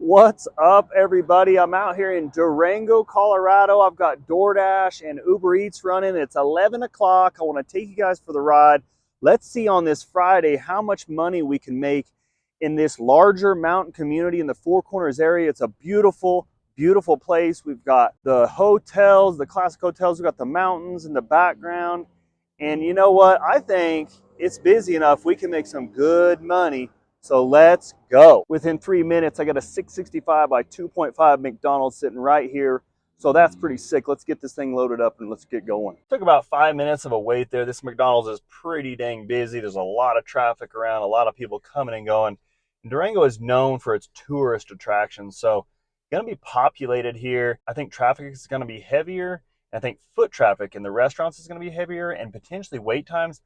What's up, everybody? I'm out here in Durango, Colorado. I've got DoorDash and UberEats running. It's 11 o'clock. I want to take you guys for the ride. Let's see on this Friday how much money we can make in this larger mountain community in the Four Corners area. It's a beautiful, beautiful place. We've got the hotels, the classic hotels. We've got the mountains in the background. And you know what? I think it's busy enough. We can make some good money. So let's go. Within 3 minutes, I got a 665 by 2.5 McDonald's sitting right here. So that's pretty sick. Let's get this thing loaded up and let's get going. Took about 5 minutes of a wait there. This McDonald's is pretty dang busy. There's a lot of traffic around, a lot of people coming and going. And Durango is known for its tourist attractions. So it's gonna be populated here. I think traffic is gonna be heavier. I think foot traffic in the restaurants is gonna be heavier and potentially wait times.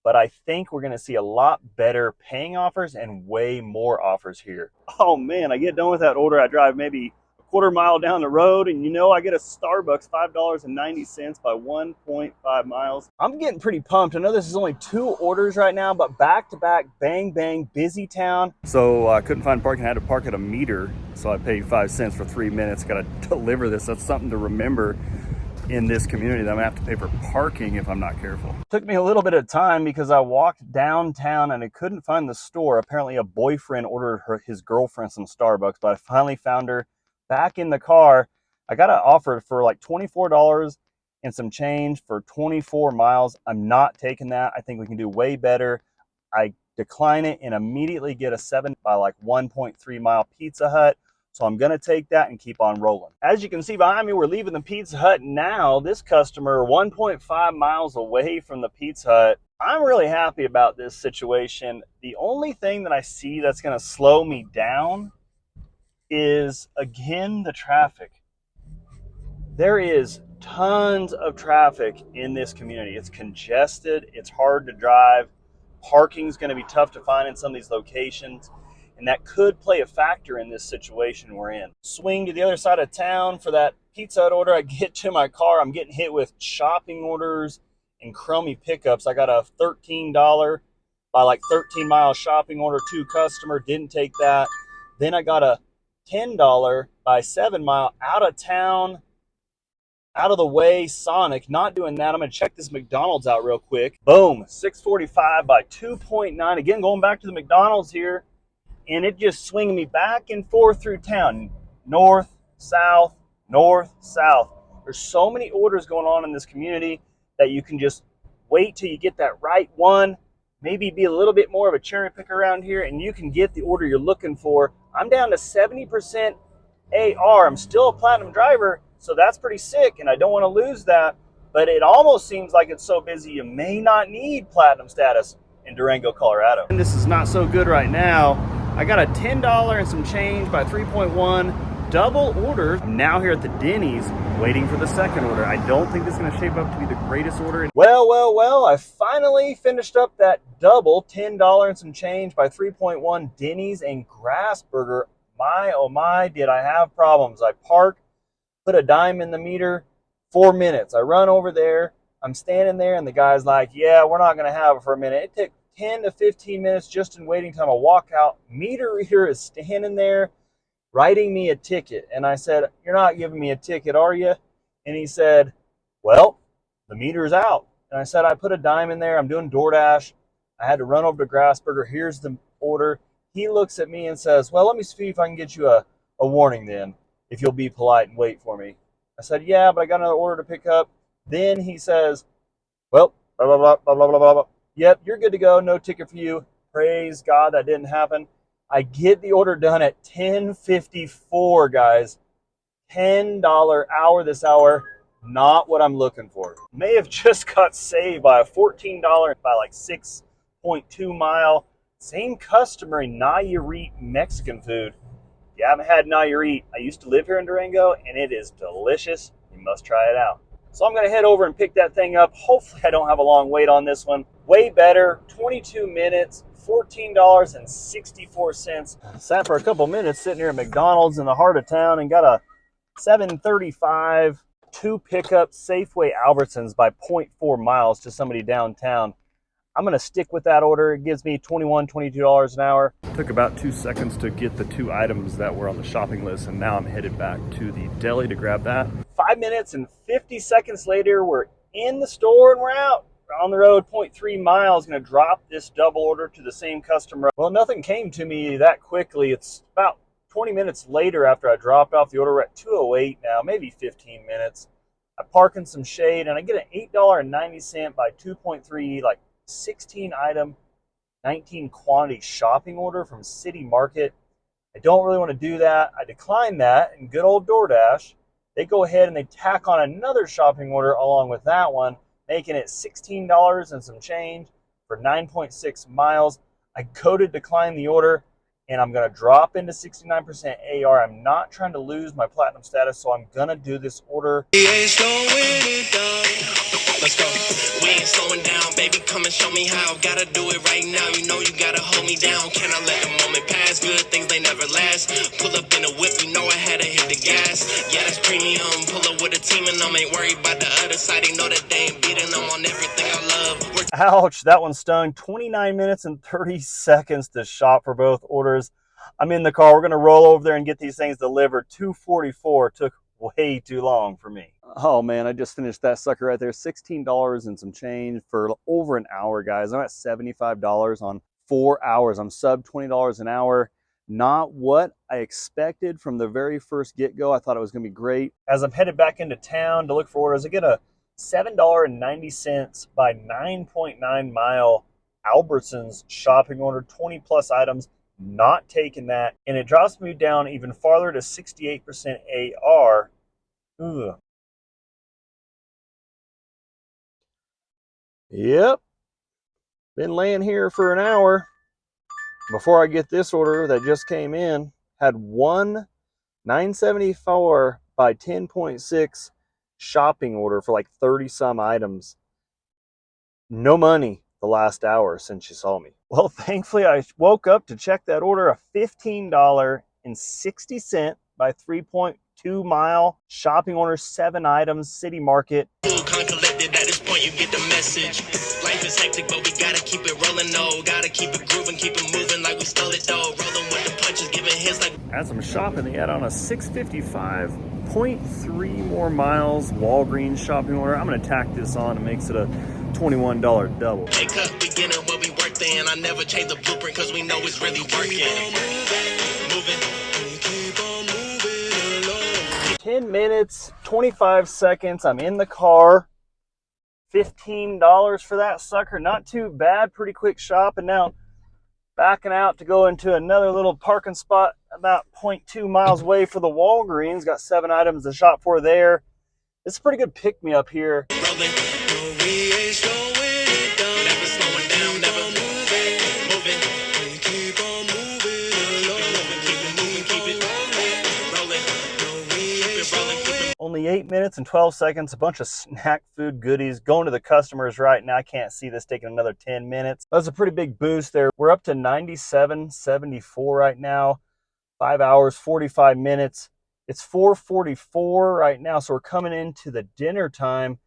But I think we're going to see a lot better paying offers and way more offers here. Oh man, I get done with that order. I drive maybe a quarter mile down the road and I get a Starbucks $5.90 by 1.5 miles. I'm getting pretty pumped. I know this is only 2 orders right now, but back to back, bang, bang, busy town. So I couldn't find parking. I had to park at a meter. So I paid 5 cents for 3 minutes. Got to deliver this. That's something to remember in this community, that I'm gonna have to pay for parking if I'm not careful. Took me a little bit of time because I walked downtown and I couldn't find the store. Apparently a boyfriend ordered his girlfriend some Starbucks, but I finally found her back in the car. I got an offer for like $24 and some change for 24 miles. I'm not taking that. I think we can do way better. I decline it and immediately get a 7 by like 1.3 mile Pizza Hut. So I'm going to take that and keep on rolling. As you can see behind me, we're leaving the Pizza Hut now. This customer 1.5 miles away from the Pizza Hut. I'm really happy about this situation. The only thing that I see that's going to slow me down is, again, the traffic. There is tons of traffic in this community. It's congested. It's hard to drive. Parking's going to be tough to find in some of these locations. And that could play a factor in this situation we're in. Swing to the other side of town for that Pizza Hut order. I get to my car, I'm getting hit with shopping orders and crummy pickups. I got a $13 by like 13 mile shopping order to customer, didn't take that. Then I got a $10 by 7 mile out of town, out of the way Sonic, not doing that. I'm gonna check this McDonald's out real quick. Boom, 645 by 2.9. Again, going back to the McDonald's here. And it just swinging me back and forth through town. North, south, north, south. There's so many orders going on in this community that you can just wait till you get that right one. Maybe be a little bit more of a cherry picker around here and you can get the order you're looking for. I'm down to 70% AR. I'm still a platinum driver, so that's pretty sick and I don't want to lose that. But it almost seems like it's so busy you may not need platinum status in Durango, Colorado. And this is not so good right now. I got a $10 and some change by 3.1 double order. I'm now here at the Denny's waiting for the second order. I don't think this is going to shape up to be the greatest order. Well, I finally finished up that double $10 and some change by 3.1 Denny's and Grassburger. My, oh my, did I have problems. I park, put a dime in the meter, 4 minutes. I run over there. I'm standing there and the guy's like, yeah, we're not going to have it for a minute. It took 10 to 15 minutes just in waiting time. I walk out, meter reader is standing there writing me a ticket. And I said, you're not giving me a ticket, are you? And he said, well, the meter's out. And I said, I put a dime in there. I'm doing DoorDash. I had to run over to Grassburger. Here's the order. He looks at me and says, well, let me see if I can get you a warning then, if you'll be polite and wait for me. I said, yeah, but I got another order to pick up. Then he says, well, blah, blah, blah, blah, blah, blah, blah. Yep, you're good to go. No ticket for you. Praise God, that didn't happen. I get the order done at 10:54, guys. $10 hour this hour. Not what I'm looking for. May have just got saved by a $14 by like 6.2 mile. Same customer in Nayarit Mexican food. If you haven't had Nayarit, I used to live here in Durango, and it is delicious. You must try it out. So I'm going to head over and pick that thing up. Hopefully I don't have a long wait on this one. Way better, 22 minutes, $14.64. Sat for a couple minutes sitting here at McDonald's in the heart of town and got a 7:35 2 pickup Safeway Albertsons by 0.4 miles to somebody downtown. I'm going to stick with that order. It gives me $21, $22 an hour. Took about 2 seconds to get the 2 items that were on the shopping list, and now I'm headed back to the deli to grab that. 5 minutes and 50 seconds later, we're in the store and we're out. We're on the road, 0.3 miles, going to drop this double order to the same customer. Well, nothing came to me that quickly. It's about 20 minutes later after I dropped off the order. We're at 2:08 now, maybe 15 minutes. I park in some shade and I get an $8.90 by 2.3, like 16 item, 19 quantity shopping order from City Market. I don't really want to do that. I decline that, and good old DoorDash, they go ahead and they tack on another shopping order along with that one, making it $16 and some change for 9.6 miles. I go to decline the order, and I'm going to drop into 69% AR. I'm not trying to lose my platinum status, so I'm going to do this order. Let's go. We ain't slowing down, baby. Come and show me how. Gotta do it right now. You know you gotta hold me down. Can I let the moment pass? Good things, they never last. Pull up in a whip, you know I had to hit the gas. Yeah, that's premium. Pull up with a team and I'm ain't worried about the other side. They know that they ain't beating them on everything I love. Ouch, that one stung. 29 minutes and 30 seconds to shop for both orders. I'm in the car. We're going to roll over there and get these things delivered. 2:44 took way too long for me. Oh man, I just finished that sucker right there. $16 and some change for over an hour, guys. I'm at $75 on 4 hours. I'm sub $20 an hour. Not what I expected from the very first get-go. I thought it was going to be great. As I'm headed back into town to look for orders, I get a $7.90 by 9.9 mile Albertsons shopping order, 20 plus items. Not taking that, and it drops me down even farther to 68% AR. Ugh. Yep, been laying here for an hour before I get this order that just came in. Had one 974 by 10.6 shopping order for like 30 some items. No money the last hour since you saw me. Well, thankfully I woke up to check that order, a $15.60 by 3.2 mile shopping order, 7 items, City Market. Collected, at this point you get the message. Life is hectic, but we gotta keep it rolling, no. Gotta keep it grooving, keep it moving like we stole it, though. Rolling with the punches, giving hits like. As I'm shopping, they add on a 655.3 more miles Walgreens shopping order. I'm gonna tack this on and makes it a $21 double. Hey, cut, beginning where we worked in. I never change the blueprint because we know it's really working. Moving. 10 minutes, 25 seconds. I'm in the car. $15 for that sucker. Not too bad. Pretty quick shop. And now backing out to go into another little parking spot about 0.2 miles away for the Walgreens. Got 7 items to shop for there. It's a pretty good pick me up here. Only 8 minutes and 12 seconds, a bunch of snack food goodies going to the customers right now. I can't see this taking another 10 minutes. That's a pretty big boost there. We're up to 97.74 right now. 5 hours, 45 minutes. It's 4:44 right now, so we're coming into the dinner time.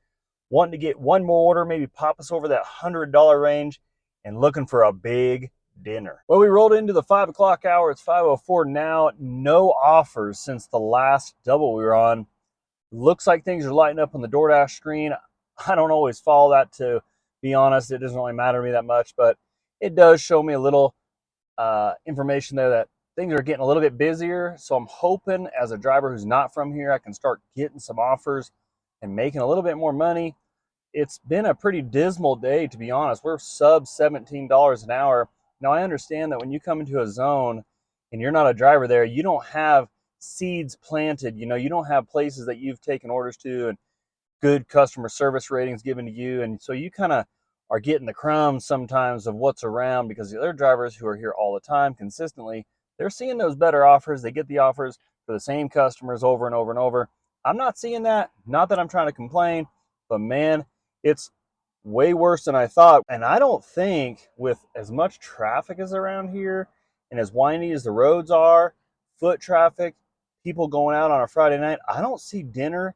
Wanting to get one more order, maybe pop us over that $100 range, and looking for a big dinner. Well, we rolled into the 5 o'clock hour. It's 5:04 now. No offers since the last double we were on. Looks like things are lighting up on the DoorDash screen. I don't always follow that, to be honest. It doesn't really matter to me that much, but it does show me a little information there that things are getting a little bit busier. So I'm hoping, as a driver who's not from here, I can start getting some offers and making a little bit more money. It's been a pretty dismal day, to be honest. We're sub $17 an hour. Now, I understand that when you come into a zone and you're not a driver there, you don't have seeds planted. You know, you don't have places that you've taken orders to and good customer service ratings given to you. And so you kind of are getting the crumbs sometimes of what's around, because the other drivers who are here all the time consistently, they're seeing those better offers. They get the offers for the same customers over and over and over. I'm not seeing that. Not that I'm trying to complain, but man, it's way worse than I thought. And I don't think, with as much traffic as around here and as windy as the roads are, foot traffic, people going out on a Friday night, I don't see dinner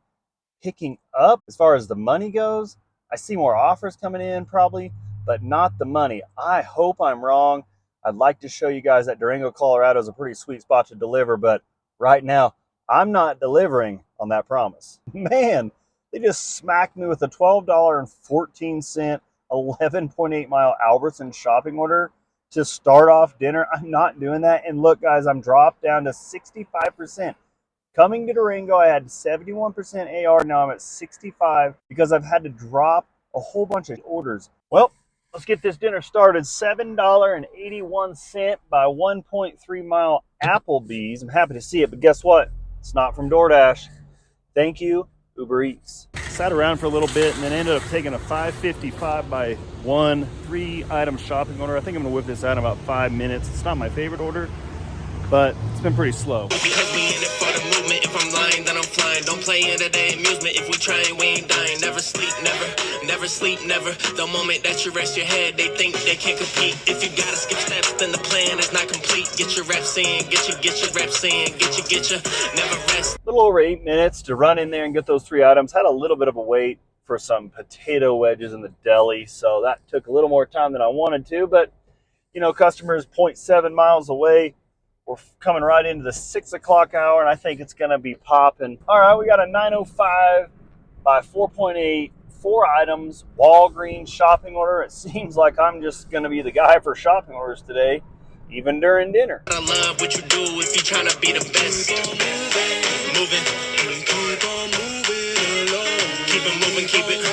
picking up as far as the money goes. I see more offers coming in probably, but not the money. I hope I'm wrong. I'd like to show you guys that Durango, Colorado is a pretty sweet spot to deliver, but right now I'm not delivering on that promise. Man, they just smacked me with a $12.14 11.8 mile Albertson shopping order to start off dinner. I'm not doing that. And look, guys, I'm dropped down to 65%. Coming to Durango, I had 71% AR. Now I'm at 65 because I've had to drop a whole bunch of orders. Well, let's get this dinner started. $7.81 by 1.3 mile Applebee's. I'm happy to see it, but guess what? It's not from DoorDash. Thank you, Uber Eats. Sat around for a little bit and then ended up taking a $5.55 by 1 3-item shopping order. I think I'm gonna whip this out in about 5 minutes. It's not my favorite order, but it's been pretty slow. Because we in it for the movement. If I'm lying, then I'm flying. Don't play into the amusement. If we try, we ain't dying. Never sleep, never sleep, never. The moment that you rest your head, they think they can't compete. If you gotta skip steps, then the plan is not complete. Get your reps in, get your reps in, get your, never rest. A little over 8 minutes to run in there and get those 3 items. Had a little bit of a wait for some potato wedges in the deli, so that took a little more time than I wanted to, but you know, customers 0.7 miles away. We're coming right into the 6 o'clock hour, and I think it's going to be popping. All right, we got a 905 by 4.8, 4 items, Walgreens shopping order. It seems like I'm just going to be the guy for shopping orders today, even during dinner. I love what you do if you're trying to be the best. Moving. Keep it moving, keep it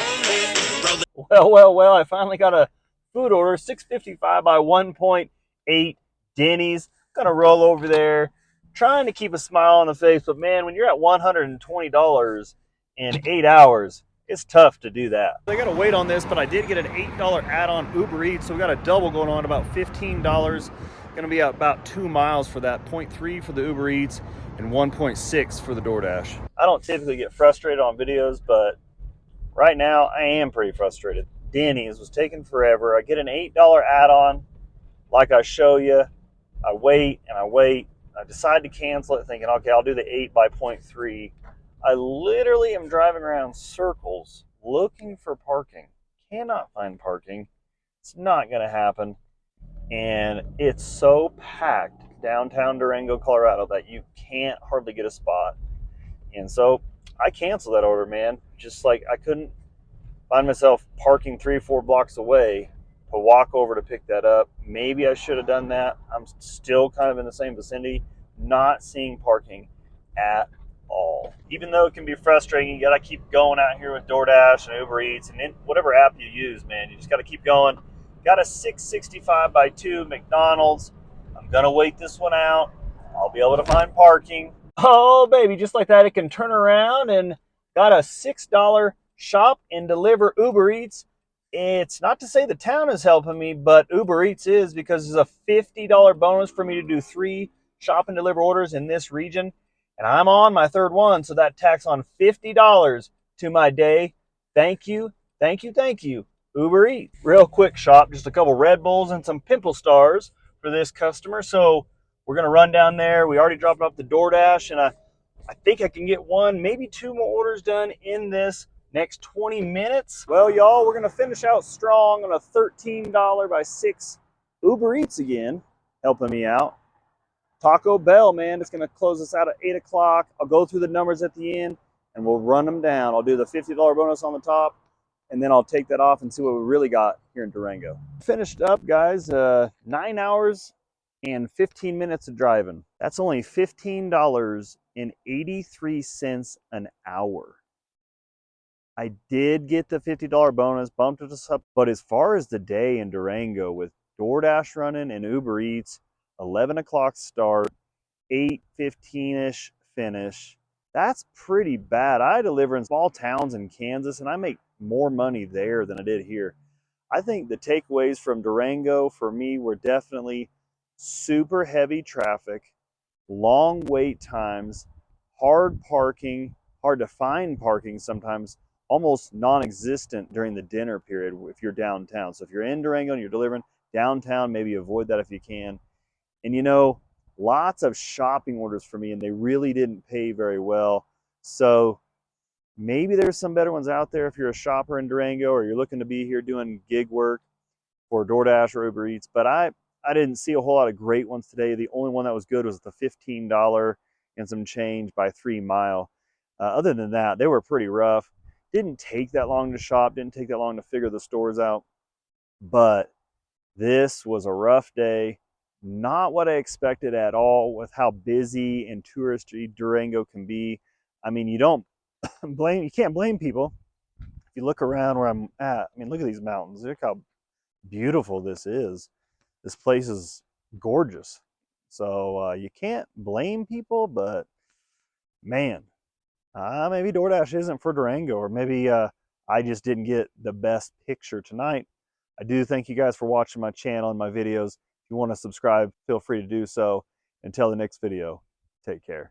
rolling. Well, I finally got a food order, $6.55 by 1.8 Denny's. Gonna roll over there, trying to keep a smile on the face, but man, when you're at $120 in 8 hours, it's tough to do that. I gotta wait on this, but I did get an $8 add-on Uber Eats, so we got a double going on, about $15. Gonna be about 2 miles for that, 0.3 for the Uber Eats and 1.6 for the DoorDash. I don't typically get frustrated on videos, but right now I am pretty frustrated. Denny's was taking forever. I get an $8 add-on, like I show you. I wait and I wait. I decide to cancel it thinking, okay, I'll do the 8 by 0.3. I literally am driving around circles looking for parking. Cannot find parking. It's not going to happen. And it's so packed downtown Durango, Colorado that you can't hardly get a spot. And so I canceled that order, man. Just like I couldn't find myself parking 3 or 4 blocks away to walk over to pick that up. Maybe I should have done that. I'm still kind of in the same vicinity, not seeing parking at all. Even though it can be frustrating, you gotta keep going out here with DoorDash and Uber Eats and whatever app you use, man. You just gotta keep going. Got a $6.65 by 2 McDonald's. I'm gonna wait this one out. I'll be able to find parking. Oh, baby, just like that, it can turn around and got a $6 shop and deliver Uber Eats. It's not to say the town is helping me, but Uber Eats is, because there's a $50 bonus for me to do 3 shop and deliver orders in this region. And I'm on my 3rd one, so that tacks on $50 to my day. Thank you, thank you, thank you, Uber Eats. Real quick shop, just a couple Red Bulls and some Pimple Stars for this customer. So we're gonna run down there. We already dropped off the DoorDash, and I think I can get 1, maybe 2 more orders done in this next 20 minutes. Well, y'all, we're going to finish out strong on a $13 by 6 Uber Eats again, helping me out. Taco Bell, man, it's going to close us out at 8 o'clock. I'll go through the numbers at the end, and we'll run them down. I'll do the $50 bonus on the top, and then I'll take that off and see what we really got here in Durango. Finished up, guys. 9 hours and 15 minutes of driving. That's only $15.83 an hour. I did get the $50 bonus, bumped it up, but as far as the day in Durango with DoorDash running and Uber Eats, 11 o'clock start, 8:15-ish finish, that's pretty bad. I deliver in small towns in Kansas, and I make more money there than I did here. I think the takeaways from Durango for me were definitely super heavy traffic, long wait times, hard parking, hard to find parking sometimes, almost non-existent during the dinner period if you're downtown. So if you're in Durango and you're delivering downtown, maybe avoid that if you can. And you know, lots of shopping orders for me, and they really didn't pay very well. So maybe there's some better ones out there if you're a shopper in Durango or you're looking to be here doing gig work. for DoorDash or Uber Eats, but I didn't see a whole lot of great ones today. The only one that was good was the $15 and some change by 3 Mile. Other than that, they were pretty rough. Didn't take that long to shop, didn't take that long to figure the stores out, but this was a rough day. Not what I expected at all with how busy and touristy Durango can be. I mean, you can't blame people. If you look around where I'm at, I mean, look at these mountains. Look how beautiful this is. This place is gorgeous. So you can't blame people, but man, maybe DoorDash isn't for Durango, or maybe I just didn't get the best picture tonight. I do thank you guys for watching my channel and my videos. If you want to subscribe, feel free to do so. Until the next video, take care.